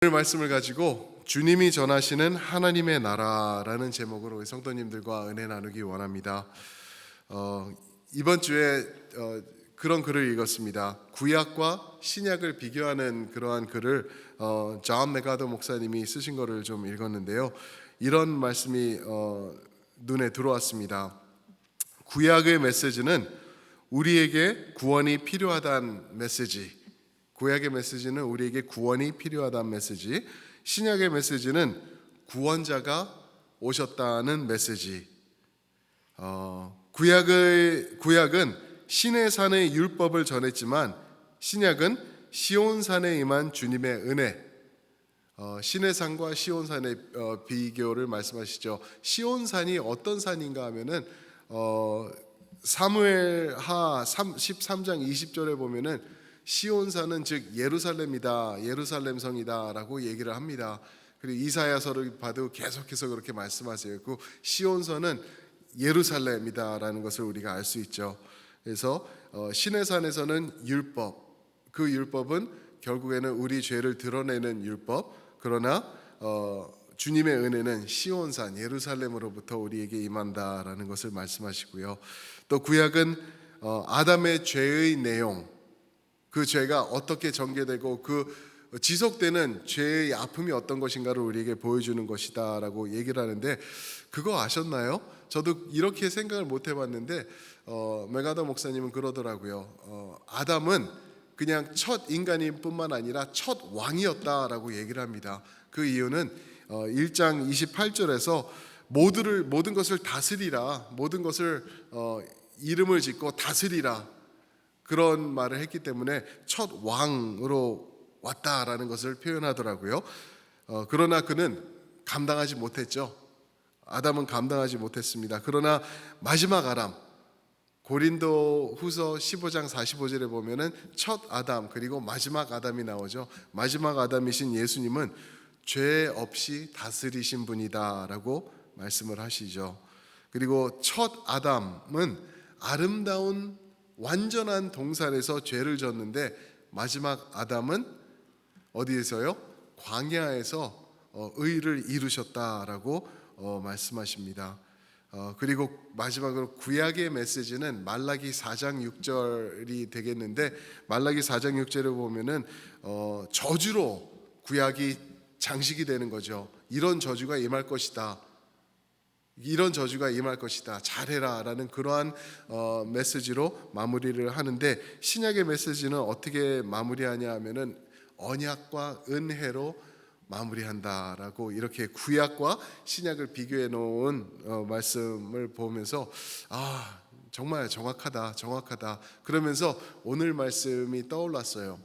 오늘 말씀을 가지고 주님이 전하시는 하나님의 나라라는 제목으로 우리 성도님들과 은혜 나누기 원합니다. 이번 주에 그런 글을 읽었습니다. 구약과 신약을 비교하는 그러한 글을 존 메가더 목사님이 쓰신 거를 좀 읽었는데요. 이런 말씀이 눈에 들어왔습니다. 구약의 메시지는 우리에게 구원이 필요하다는 메시지, 구약의 메시지는 우리에게 구원이 필요하다는 메시지, 신약의 메시지는 구원자가 오셨다는 메시지. 구약은 시내산의 율법을 전했지만 신약은 시온산에 임한 주님의 은혜. 시내산과 시온산의 비교를 말씀하시죠. 시온산이 어떤 산인가 하면은 사무엘하 13장 20절에 보면은 시온산은 즉 예루살렘이다, 예루살렘 성이다라고 얘기를 합니다. 그리고 이사야서를 봐도 계속해서 그렇게 말씀하세요. 그 시온산은 예루살렘이다라는 것을 우리가 알 수 있죠. 그래서 시내산에서는 율법, 그 율법은 결국에는 우리 죄를 드러내는 율법. 그러나 주님의 은혜는 시온산, 예루살렘으로부터 우리에게 임한다라는 것을 말씀하시고요. 또 구약은 아담의 죄의 내용, 그 죄가 어떻게 전개되고 그 지속되는 죄의 아픔이 어떤 것인가를 우리에게 보여주는 것이다라고 얘기를 하는데, 그거 아셨나요? 저도 이렇게 생각을 못 해봤는데 메가더 목사님은 그러더라고요. 아담은 그냥 첫 인간일 뿐만 아니라 첫 왕이었다라고 얘기를 합니다. 그 이유는 1장 28절에서 모든 것을 다스리라, 모든 것을 이름을 짓고 다스리라, 그런 말을 했기 때문에 첫 왕으로 왔다라는 것을 표현하더라고요. 그러나 그는 감당하지 못했죠. 아담은 감당하지 못했습니다. 그러나 마지막 아담, 고린도 후서 15장 45절에 보면은 첫 아담 그리고 마지막 아담이 나오죠. 마지막 아담이신 예수님은 죄 없이 다스리신 분이다라고 말씀을 하시죠. 그리고 첫 아담은 아름다운 완전한 동산에서 죄를 졌는데, 마지막 아담은 어디에서요? 광야에서 의를 이루셨다라고 말씀하십니다. 그리고 마지막으로 구약의 메시지는 말라기 4장 6절이 되겠는데, 말라기 4장 6절에 보면은 저주로 구약이 장식이 되는 거죠. 이런 저주가 임할 것이다, 이런 저주가 임할 것이다, 잘해라 라는 그러한 메시지로 마무리를 하는데, 신약의 메시지는 어떻게 마무리하냐 하면은 언약과 은혜로 마무리한다라고, 이렇게 구약과 신약을 비교해 놓은 말씀을 보면서 정말 정확하다 그러면서 오늘 말씀이 떠올랐어요.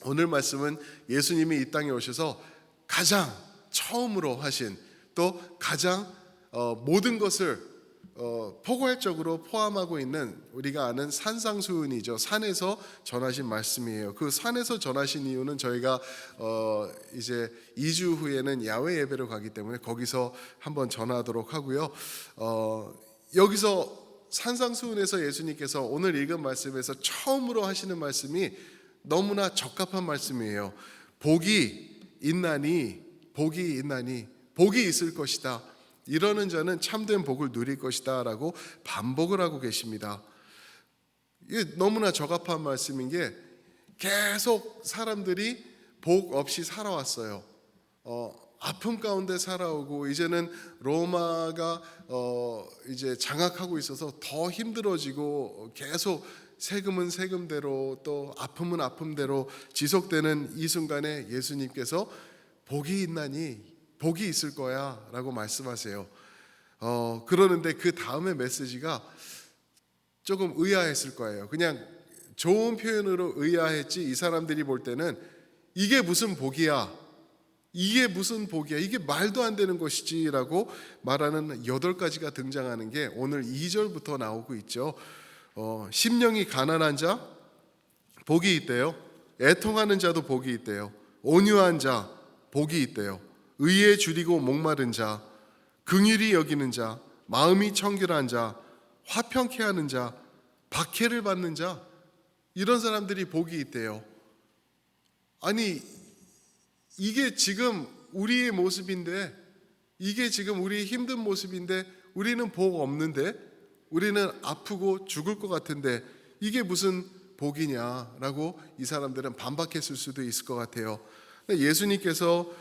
오늘 말씀은 예수님이 이 땅에 오셔서 가장 처음으로 하신, 또 가장 모든 것을 포괄적으로 포함하고 있는 우리가 아는 산상수훈이죠. 산에서 전하신 말씀이에요. 그 산에서 전하신 이유는 저희가 이제 2주 후에는 야외 예배로 가기 때문에 거기서 한번 전하도록 하고요. 여기서 산상수훈에서 예수님께서 오늘 읽은 말씀에서 처음으로 하시는 말씀이 너무나 적합한 말씀이에요. 복이 있나니 복이 있을 것이다, 이러는 자는 참된 복을 누릴 것이다 라고 반복을 하고 계십니다. 이게 너무나 적합한 말씀인 게, 계속 사람들이 복 없이 살아왔어요. 아픔 가운데 살아오고, 이제는 로마가 이제 장악하고 있어서 더 힘들어지고, 계속 세금은 세금대로 또 아픔은 아픔대로 지속되는 이 순간에 예수님께서 복이 있나니 복이 있을 거야 라고 말씀하세요. 그러는데 그 다음에 메시지가 조금 의아했을 거예요. 그냥 좋은 표현으로 의아했지, 이 사람들이 볼 때는 이게 무슨 복이야, 이게 말도 안 되는 것이지 라고 말하는 8가지가 등장하는 게 오늘 2절부터 나오고 있죠. 심령이 가난한 자 복이 있대요. 애통하는 자도 복이 있대요. 온유한 자 복이 있대요. 의에 줄이고 목마른 자, 긍휼히 여기는 자, 마음이 청결한 자, 화평케 하는 자, 박해를 받는 자, 이런 사람들이 복이 있대요. 아니, 이게 지금 우리의 모습인데, 이게 지금 우리의 힘든 모습인데, 우리는 복 없는데, 우리는 아프고 죽을 것 같은데 이게 무슨 복이냐라고 이 사람들은 반박했을 수도 있을 것 같아요. 예수님께서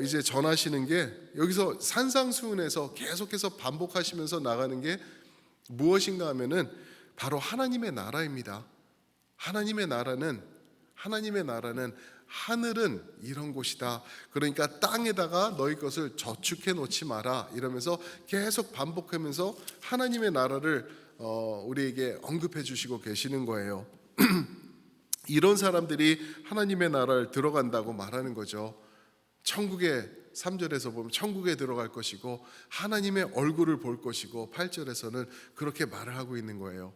이제 전하시는 게 여기서 산상수훈에서 계속해서 반복하시면서 나가는 게 무엇인가 하면은 바로 하나님의 나라입니다. 하나님의 나라는 하늘은 이런 곳이다. 그러니까 땅에다가 너희 것을 저축해 놓지 마라. 이러면서 계속 반복하면서 하나님의 나라를 우리에게 언급해 주시고 계시는 거예요. 이런 사람들이 하나님의 나라를 들어간다고 말하는 거죠. 천국에 3절에서 보면 천국에 들어갈 것이고 하나님의 얼굴을 볼 것이고 8절에서는 그렇게 말을 하고 있는 거예요.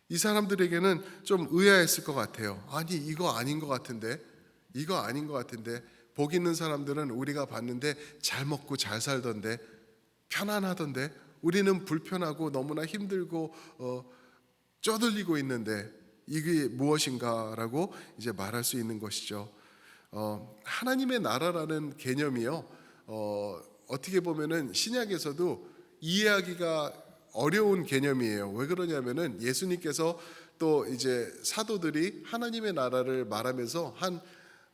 이 사람들에게는 좀 의아했을 것 같아요. 아니 이거 아닌 것 같은데, 복 있는 사람들은 우리가 봤는데 잘 먹고 잘 살던데, 편안하던데, 우리는 불편하고 너무나 힘들고 쪼들리고 있는데 이게 무엇인가라고 이제 말할 수 있는 것이죠. 하나님의 나라라는 개념이요, 어떻게 보면은 신약에서도 이해하기가 어려운 개념이에요. 왜 그러냐면은 예수님께서 또 이제 사도들이 하나님의 나라를 말하면서 한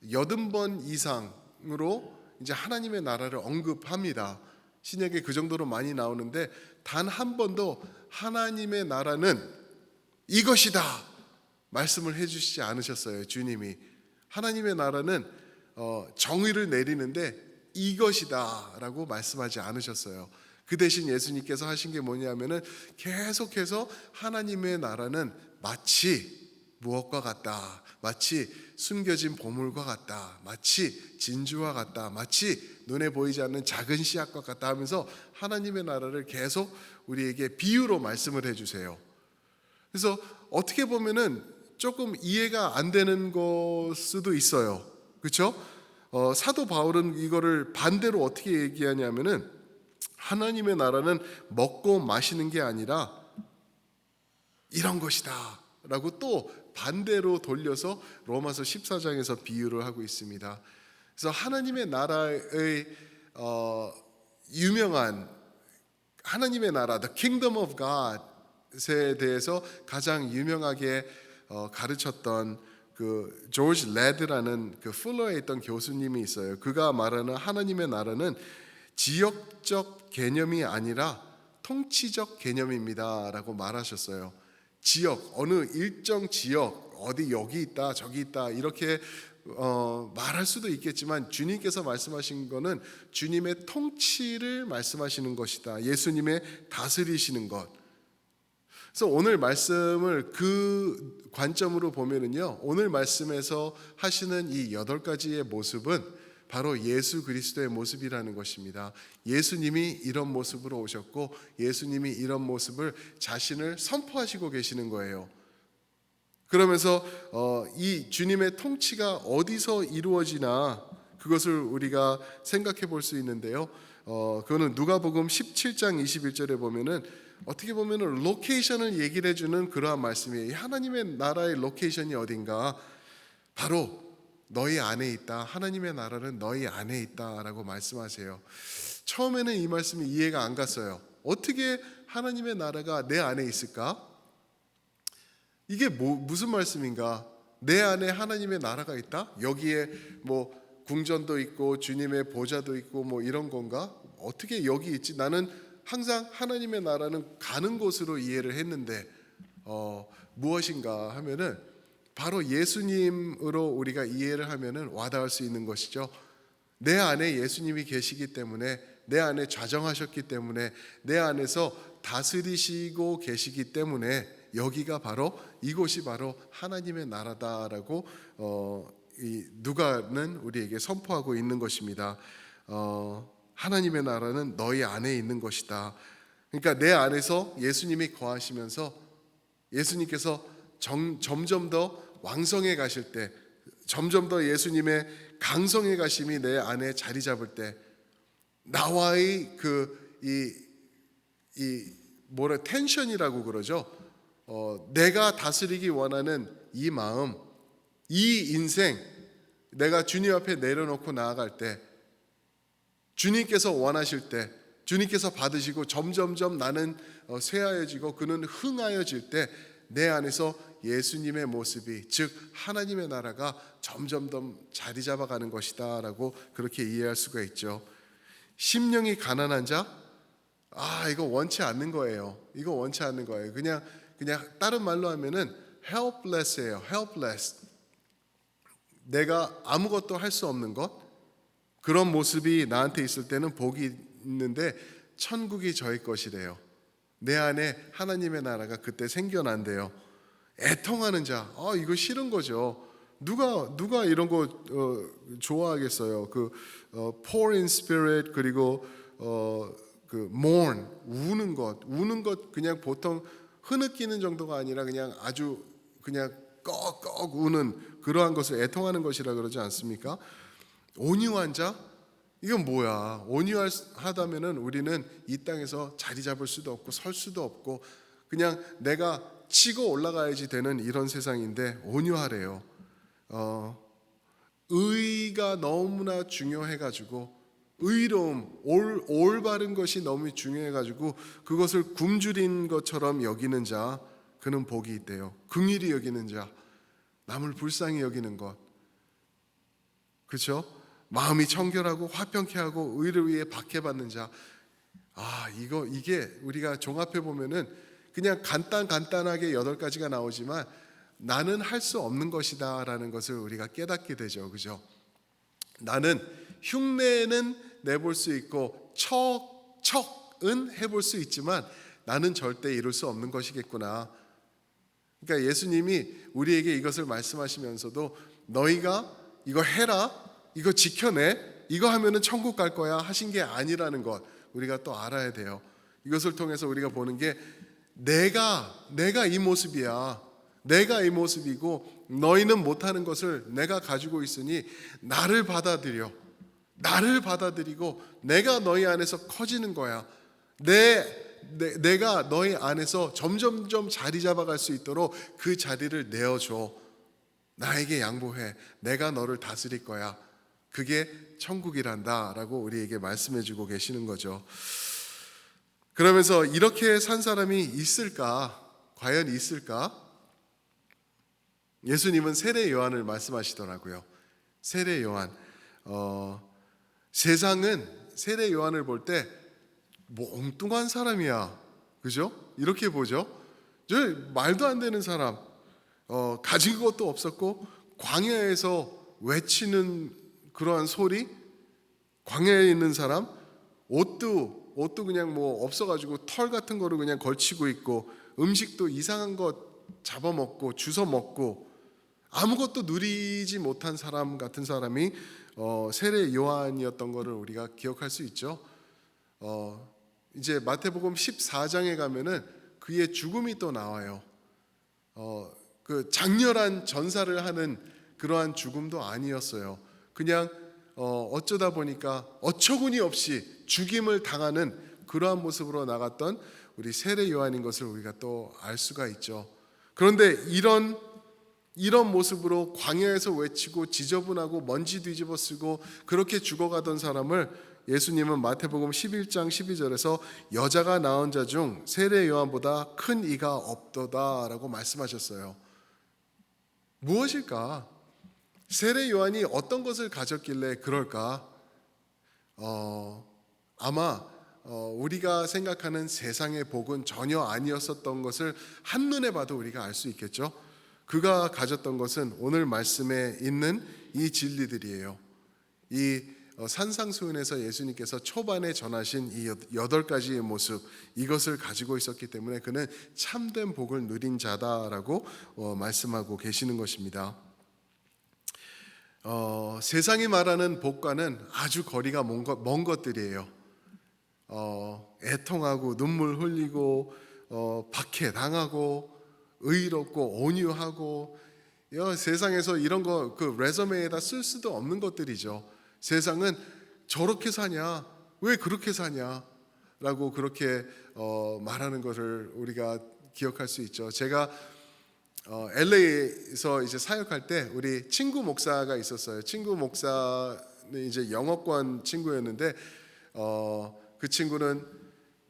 80번 이상으로 이제 하나님의 나라를 언급합니다. 신약에 그 정도로 많이 나오는데 단 한 번도 하나님의 나라는 이것이다 말씀을 해주시지 않으셨어요. 주님이 하나님의 나라는 정의를 내리는데 이것이다 라고 말씀하지 않으셨어요. 그 대신 예수님께서 하신 게 뭐냐면은 계속해서 하나님의 나라는 마치 무엇과 같다, 마치 숨겨진 보물과 같다, 마치 진주와 같다, 마치 눈에 보이지 않는 작은 씨앗과 같다 하면서 하나님의 나라를 계속 우리에게 비유로 말씀을 해주세요. 그래서 어떻게 보면은 조금 이해가 안 되는 걸 수도 있어요. 그렇죠? 사도 바울은 이거를 반대로 어떻게 얘기하냐면은 하나님의 나라는 먹고 마시는 게 아니라 이런 것이다 라고 또 반대로 돌려서 로마서 14장에서 비유를 하고 있습니다. 그래서 하나님의 나라의 유명한 하나님의 나라, The Kingdom of God에 대해서 가장 유명하게 가르쳤던 그 조지 레드라는 그 풀러에 있던 교수님이 있어요. 그가 말하는 하나님의 나라는 지역적 개념이 아니라 통치적 개념입니다라고 말하셨어요. 지역, 어느 일정 지역, 어디 여기 있다 저기 있다 이렇게 말할 수도 있겠지만 주님께서 말씀하신 거는 주님의 통치를 말씀하시는 것이다. 예수님의 다스리시는 것. 그래서 오늘 말씀을 그 관점으로 보면은요, 오늘 말씀에서 하시는 이 8가지의 모습은 바로 예수 그리스도의 모습이라는 것입니다. 예수님이 이런 모습으로 오셨고 예수님이 이런 모습을 자신을 선포하시고 계시는 거예요. 그러면서 이 주님의 통치가 어디서 이루어지나 그것을 우리가 생각해 볼 수 있는데요. 그거는 누가복음 17장 21절에 보면은 어떻게 보면은 로케이션을 얘기를 해주는 그러한 말씀이에요. 하나님의 나라의 로케이션이 어딘가? 바로 너희 안에 있다. 하나님의 나라는 너희 안에 있다라고 말씀하세요. 처음에는 이 말씀이 이해가 안 갔어요. 어떻게 하나님의 나라가 내 안에 있을까? 이게 무슨 말씀인가? 내 안에 하나님의 나라가 있다? 여기에 뭐 궁전도 있고 주님의 보좌도 있고 뭐 이런 건가? 어떻게 여기 있지? 나는 항상 하나님의 나라는 가는 곳으로 이해를 했는데 무엇인가 하면은 바로 예수님으로 우리가 이해를 하면은 와닿을 수 있는 것이죠. 내 안에 예수님이 계시기 때문에, 내 안에 좌정하셨기 때문에, 내 안에서 다스리시고 계시기 때문에 여기가 바로 이곳이 바로 하나님의 나라다라고 이 누가는 우리에게 선포하고 있는 것입니다. 하나님의 나라는 너희 안에 있는 것이다. 그러니까 내 안에서 예수님이 거하시면서 예수님께서 점점 더 왕성해 가실 때, 점점 더 예수님의 강성해 가심이 내 안에 자리 잡을 때, 나와의 텐션이라고 그러죠. 내가 다스리기 원하는 이 마음, 이 인생, 내가 주님 앞에 내려놓고 나아갈 때, 주님께서 원하실 때, 주님께서 받으시고 점점점 나는 쇠하여지고 그는 흥하여질 때 내 안에서 예수님의 모습이, 즉 하나님의 나라가 점점 더 자리 잡아가는 것이다 라고 그렇게 이해할 수가 있죠. 심령이 가난한 자, 이거 원치 않는 거예요. 이거 원치 않는 거예요. 그냥 다른 말로 하면은 helpless예요. helpless. 내가 아무것도 할 수 없는 것, 그런 모습이 나한테 있을 때는 복이 있는데 천국이 저의 것이래요. 내 안에 하나님의 나라가 그때 생겨난대요. 애통하는 자, 이거 싫은 거죠. 누가 이런 거 좋아하겠어요. poor in spirit, 그리고 mourn, 우는 것 그냥 보통 흐느끼는 정도가 아니라 그냥 아주 그냥 꺽꺽 우는 그러한 것을 애통하는 것이라 그러지 않습니까? 온유한 자, 이건 뭐야? 온유하다면은 우리는 이 땅에서 자리 잡을 수도 없고 설 수도 없고 그냥 내가 치고 올라가야지 되는 이런 세상인데 온유하래요. 의가 너무나 중요해가지고, 의로움, 올바른 것이 너무 중요해가지고 그것을 굶주린 것처럼 여기는 자, 그는 복이 있대요. 긍휼히 여기는 자, 남을 불쌍히 여기는 것, 그렇죠? 마음이 청결하고 화평케 하고 의를 위해 박해받는 자. 이게 우리가 종합해 보면은 그냥 간단하게 8가지가 나오지만 나는 할 수 없는 것이다라는 것을 우리가 깨닫게 되죠. 그죠? 나는 흉내는 내볼 수 있고 척은 해볼 수 있지만 나는 절대 이룰 수 없는 것이겠구나. 그러니까 예수님이 우리에게 이것을 말씀하시면서도 너희가 이거 해라, 이거 지켜내, 이거 하면은 천국 갈 거야 하신 게 아니라는 것 우리가 또 알아야 돼요. 이것을 통해서 우리가 보는 게 내가 이 모습이야. 내가 이 모습이고 너희는 못하는 것을 내가 가지고 있으니 나를 받아들이고 내가 너희 안에서 커지는 거야. 내가 너희 안에서 점점점 자리 잡아갈 수 있도록 그 자리를 내어줘. 나에게 양보해. 내가 너를 다스릴 거야. 그게 천국이란다 라고 우리에게 말씀해 주고 계시는 거죠. 그러면서 이렇게 산 사람이 있을까? 과연 있을까? 예수님은 세례 요한을 말씀하시더라고요. 세례 요한. 세상은 세례 요한을 볼 때 엉뚱한 사람이야. 그죠? 이렇게 보죠. 저 말도 안 되는 사람. 가진 것도 없었고 광야에서 외치는 그러한 소리, 광야에 있는 사람, 옷도 그냥 뭐 없어가지고 털 같은 거를 그냥 걸치고 있고, 음식도 이상한 것 잡아먹고 주워 먹고 아무것도 누리지 못한 사람 같은 사람이 세례 요한이었던 것을 우리가 기억할 수 있죠. 이제 마태복음 14장에 가면은 그의 죽음이 또 나와요. 그 장렬한 전사를 하는 그러한 죽음도 아니었어요. 그냥 어쩌다 보니까 어처구니 없이 죽임을 당하는 그러한 모습으로 나갔던 우리 세례 요한인 것을 우리가 또 알 수가 있죠. 그런데 이런 모습으로 광야에서 외치고 지저분하고 먼지 뒤집어 쓰고 그렇게 죽어가던 사람을 예수님은 마태복음 11장 12절에서 여자가 낳은 자 중 세례 요한보다 큰 이가 없도다라고 말씀하셨어요. 무엇일까? 세례 요한이 어떤 것을 가졌길래 그럴까? 아마 우리가 생각하는 세상의 복은 전혀 아니었었던 것을 한눈에 봐도 우리가 알 수 있겠죠. 그가 가졌던 것은 오늘 말씀에 있는 이 진리들이에요. 이 산상수훈에서 예수님께서 초반에 전하신 이 8가지의 모습, 이것을 가지고 있었기 때문에 그는 참된 복을 누린 자다라고 말씀하고 계시는 것입니다. 세상이 말하는 복과는 아주 거리가 먼 것들이에요. 애통하고 눈물 흘리고 박해당하고 의롭고 온유하고 세상에서 이런 거 그 레저메에다 쓸 수도 없는 것들이죠. 세상은 저렇게 사냐, 왜 그렇게 사냐 라고 그렇게 말하는 것을 우리가 기억할 수 있죠. 제가 LA에서 이제 사역할 때 우리 친구 목사가 있었어요. 친구 목사는 이제 영어권 친구였는데 그 친구는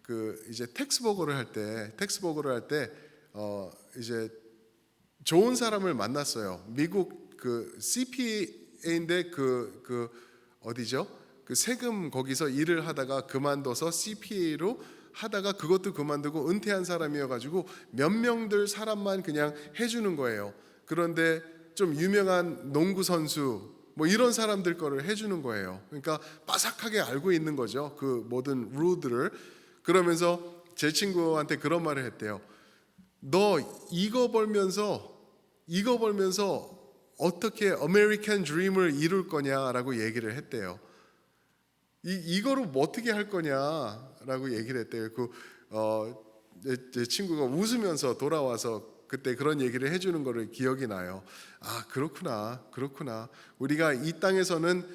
그 이제 텍스버거를 할 때 이제 좋은 사람을 만났어요. 미국 그 CPA인데 그 어디죠? 그 세금 거기서 일을 하다가 그만둬서 CPA로 하다가 그것도 그만두고 은퇴한 사람이어가지고 몇 명들 사람만 그냥 해주는 거예요. 그런데 좀 유명한 농구 선수 뭐 이런 사람들 거를 해주는 거예요. 그러니까 빠삭하게 알고 있는 거죠. 그 모든 룰들을. 그러면서 제 친구한테 그런 말을 했대요. 너 이거 벌면서 어떻게 아메리칸 드림을 이룰 거냐라고 얘기를 했대요. 이거로 뭐 어떻게 할 거냐라고 얘기를 했대요. 제 친구가 웃으면서 돌아와서 그때 그런 얘기를 해주는 거를 기억이 나요. 아, 그렇구나. 우리가 이 땅에서는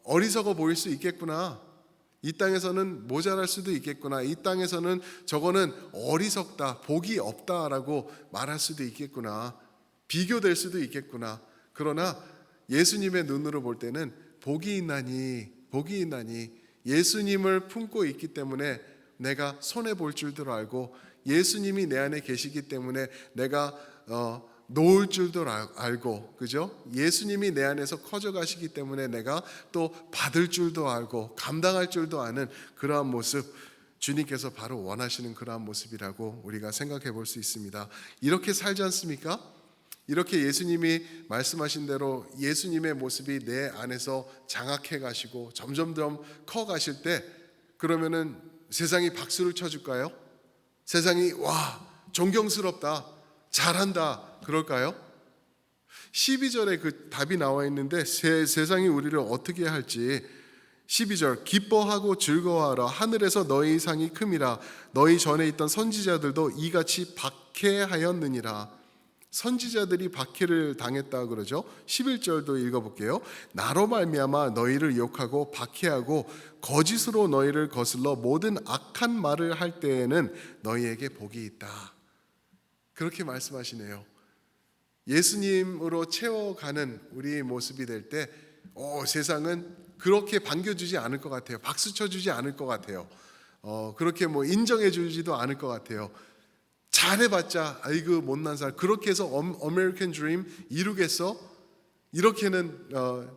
어리석어 보일 수 있겠구나. 이 땅에서는 모자랄 수도 있겠구나. 이 땅에서는 저거는 어리석다, 복이 없다라고 말할 수도 있겠구나. 비교될 수도 있겠구나. 그러나 예수님의 눈으로 볼 때는 복이 있나니 예수님을 품고 있기 때문에 내가 손해 볼 줄도 알고 예수님이 내 안에 계시기 때문에 내가 놓을 줄도 알고, 그죠? 예수님이 내 안에서 커져 가시기 때문에 내가 또 받을 줄도 알고 감당할 줄도 아는 그러한 모습, 주님께서 바로 원하시는 그러한 모습이라고 우리가 생각해 볼 수 있습니다. 이렇게 살지 않습니까? 이렇게 예수님이 말씀하신 대로 예수님의 모습이 내 안에서 장악해 가시고 점점점 커 가실 때, 그러면은 세상이 박수를 쳐 줄까요? 세상이 와, 존경스럽다, 잘한다 그럴까요? 12절에 그 답이 나와 있는데 세상이 우리를 어떻게 할지, 12절 기뻐하고 즐거워하라, 하늘에서 너희 상이 큼이라, 너희 전에 있던 선지자들도 이같이 박해하였느니라. 선지자들이 박해를 당했다 그러죠. 11절도 읽어볼게요. 나로 말미암아 너희를 욕하고 박해하고 거짓으로 너희를 거슬러 모든 악한 말을 할 때에는 너희에게 복이 있다. 그렇게 말씀하시네요. 예수님으로 채워가는 우리의 모습이 될 때 세상은 그렇게 반겨주지 않을 것 같아요. 박수 쳐주지 않을 것 같아요. 그렇게 뭐 인정해주지도 않을 것 같아요. 잘해봤자 아이고 못난 살, 그렇게 해서 아메리칸 드림 이루겠어? 이렇게는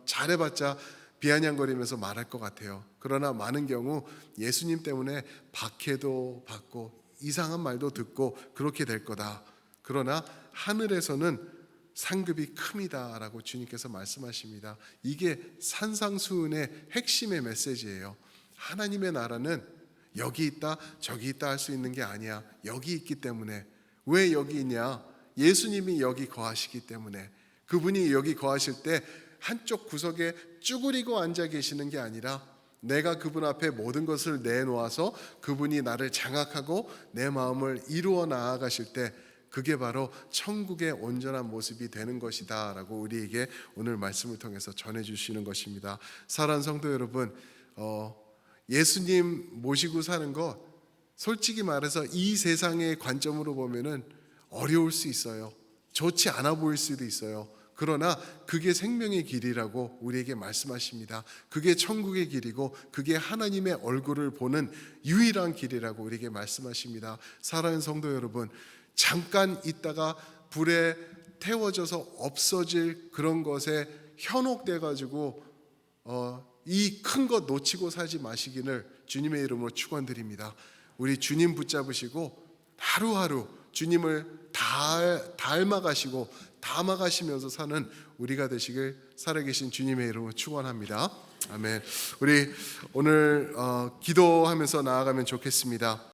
잘해봤자 비아냥거리면서 말할 것 같아요. 그러나 많은 경우 예수님 때문에 박해도 받고 이상한 말도 듣고 그렇게 될 거다. 그러나 하늘에서는 상급이 큼이다라고 주님께서 말씀하십니다. 이게 산상수훈의 핵심의 메시지예요. 하나님의 나라는 여기 있다 저기 있다 할 수 있는 게 아니야. 여기 있기 때문에. 왜 여기 있냐? 예수님이 여기 거하시기 때문에. 그분이 여기 거하실 때 한쪽 구석에 쭈그리고 앉아 계시는 게 아니라 내가 그분 앞에 모든 것을 내놓아서 그분이 나를 장악하고 내 마음을 이루어 나아가실 때, 그게 바로 천국의 온전한 모습이 되는 것이다 라고 우리에게 오늘 말씀을 통해서 전해주시는 것입니다. 사랑하는 성도 여러분, 예수님 모시고 사는 것, 솔직히 말해서 이 세상의 관점으로 보면은 어려울 수 있어요. 좋지 않아 보일 수도 있어요. 그러나 그게 생명의 길이라고 우리에게 말씀하십니다. 그게 천국의 길이고 그게 하나님의 얼굴을 보는 유일한 길이라고 우리에게 말씀하십니다. 사랑하는 성도 여러분, 잠깐 있다가 불에 태워져서 없어질 그런 것에 현혹돼 가지고 이 큰 것 놓치고 살지 마시기를 주님의 이름으로 축원드립니다. 우리 주님 붙잡으시고 하루하루 주님을 닮아가시고 담아가시면서 사는 우리가 되시길 살아계신 주님의 이름으로 축원합니다. 아멘. 우리 오늘 기도하면서 나아가면 좋겠습니다.